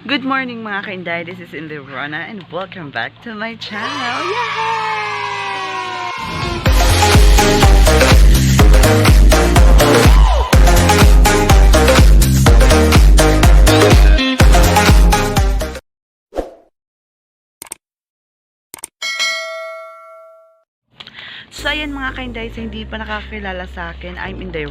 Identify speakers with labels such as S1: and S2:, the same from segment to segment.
S1: Good morning mga ka-IndaY, this is IndaY and welcome back to my channel. So ayan mga ka-IndaY, sa hindi pa nakakilala sa akin, I'm IndaY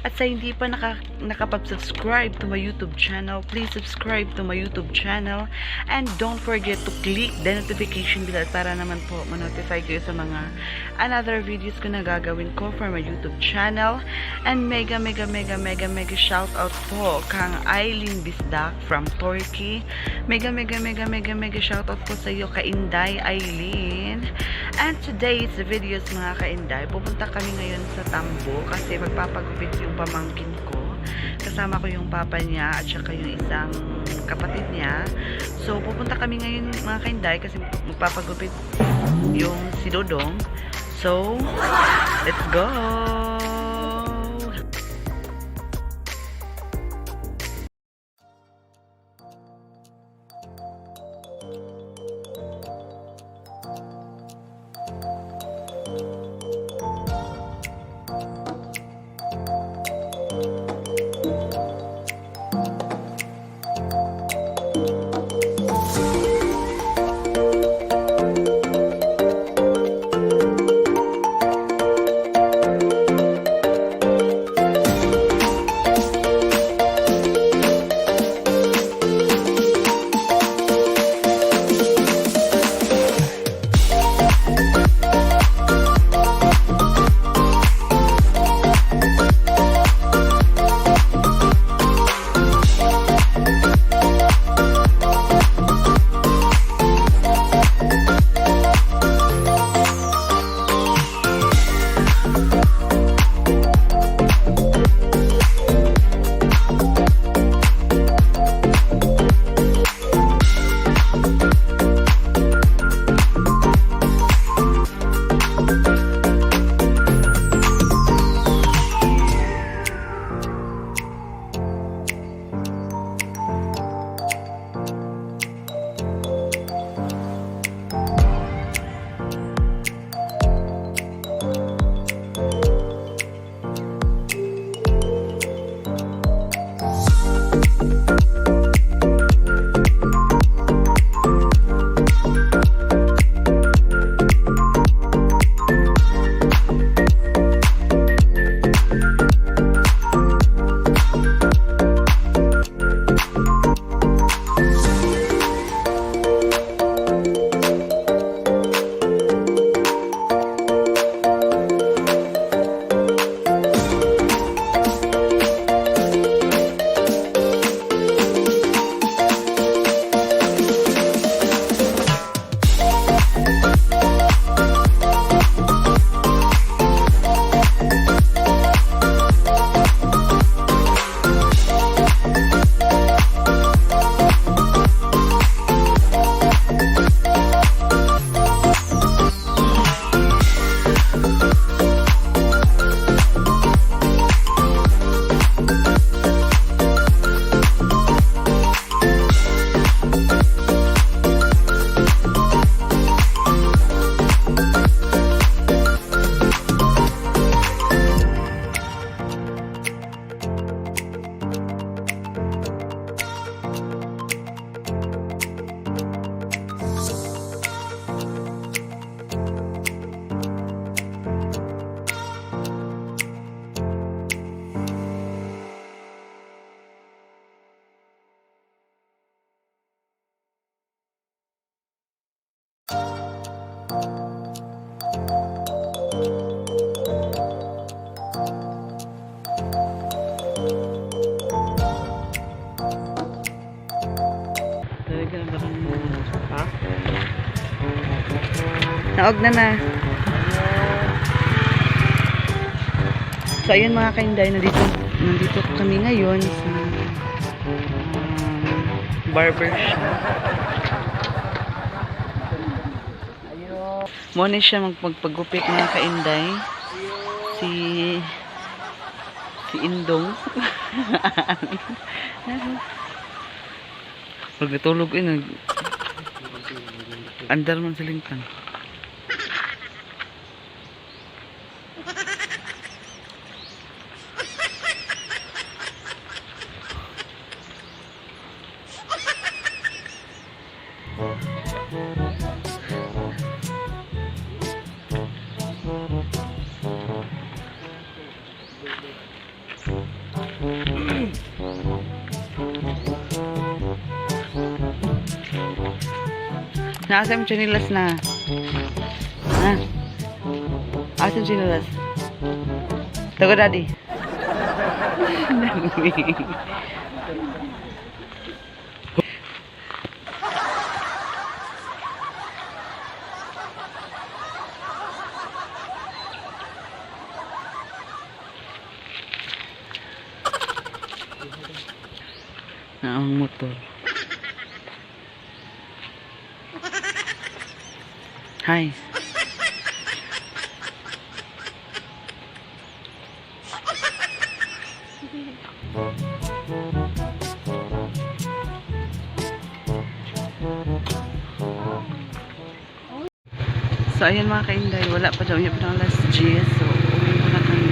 S1: at sa hindi pa nakapag-subscribe to my YouTube channel, please subscribe to my YouTube channel and don't forget to click the notification bell para naman po ma-notify kayo sa mga another videos ko na gagawin ko for my YouTube channel. And mega shout out po kang Eileen Bisdak from Turkey. Mega shout out po sa iyo ka-IndaY Eileen. And today's videos mga ka-IndaY, pupunta kami ngayon sa Tambo kasi magpapagupit yung pamangkin ko. Kasama ko yung papa niya at saka yung isang kapatid niya. So pupunta kami ngayon mga ka-IndaY kasi magpapagupit yung si Dodong. So let's go! Naog na. So ayun mga ka-IndaY, nandito kami ngayon sa barber shop. Muna siya magpagpagupit mga ka-IndaY. Si Indong. Pag natulog andar man sa lingkang. Nasa yung chinilas na. Ha? Asa yung chinilas? Tago daddy. Na ang motor. Hi. So ayan mga ka-IndaY, wala pa daw yung pinang last G. So uwi muna kami.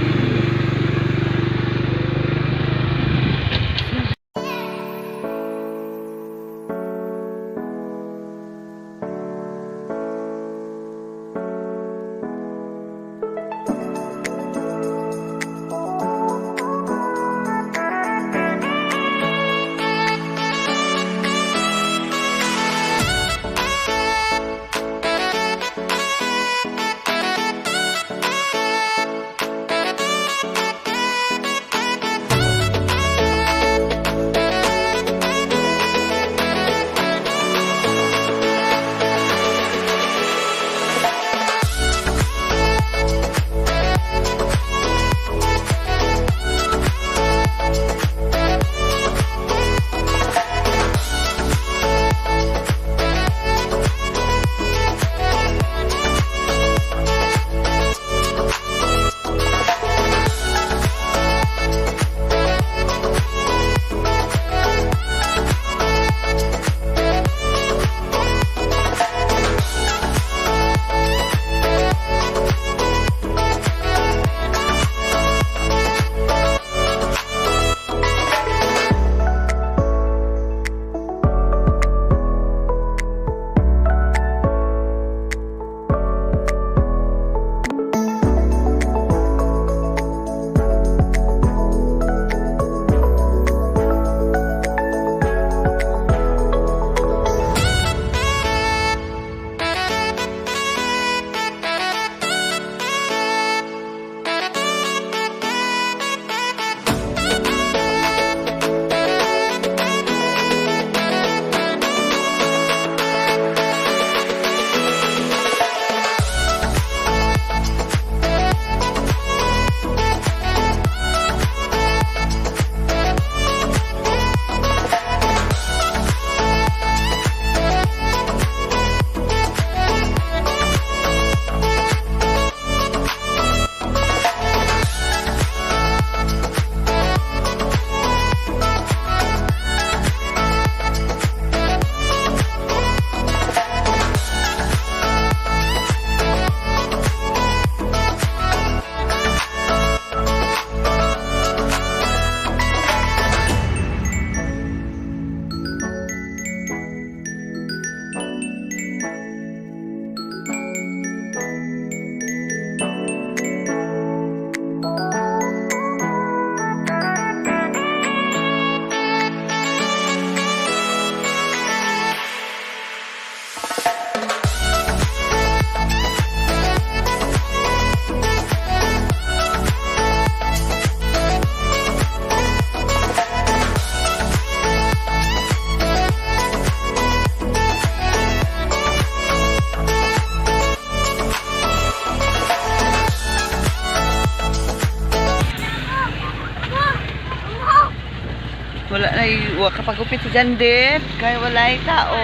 S1: Wala na yung kapagupit sa Jandit. Kaya wala yung tao.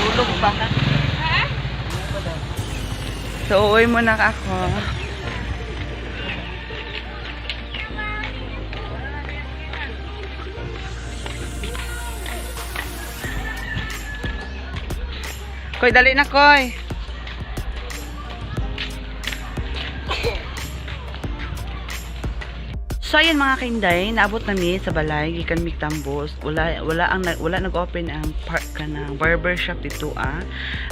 S1: Tulog pa. So, uwi muna ako. Koy, dali na, Koy. So ayan mga kainday, naabot nami sa balay gikan mi tambos. Wala nag-open ang park ka ng barber shop dito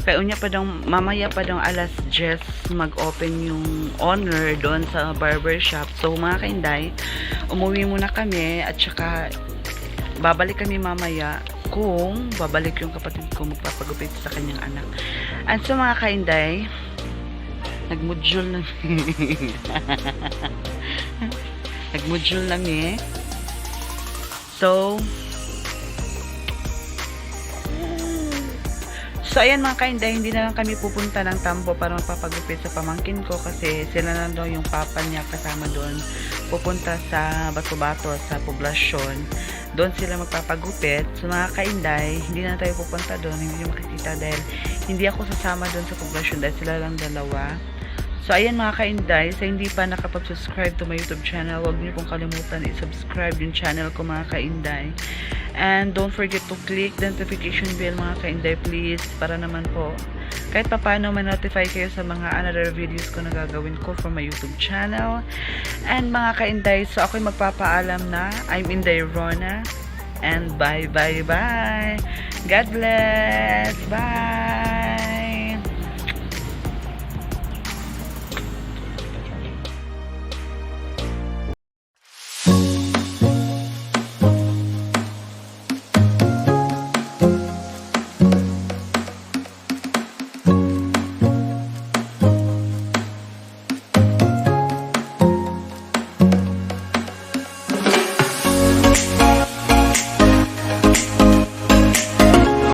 S1: Kay unya pa daw mamaya pa daw alas 10 mag-open yung owner doon sa barber shop. So mga kainday, umuwi muna kami at saka babalik kami mamaya kung babalik yung kapatid ko magpapagupit sa kanyang anak. And so mga kainday, nagmudjol na nagmodule nami. So ayan mga kainday, hindi na lang kami pupunta ng Tambo para magpapagupit sa pamangkin ko kasi sila na daw yung papa niya kasama doon. Pupunta sa Bato-Bato sa poblasyon. Doon sila magpapagupit. So mga kainday, hindi na tayo pupunta doon. Hindi nyo makikita dahil hindi ako sasama doon sa poblasyon dahil sila lang dalawa. So, ayan mga kainday, sa hindi pa nakapag-subscribe to my YouTube channel, huwag niyo pong kalimutan i-subscribe yung channel ko mga kainday. And don't forget to click the notification bell mga kainday please, para naman po kahit pa paano ma-notify kayo sa mga another videos ko na gagawin ko for my YouTube channel. And mga kainday, so ako'y magpapaalam na. I'm IndaY Rona. And bye. God bless. Bye.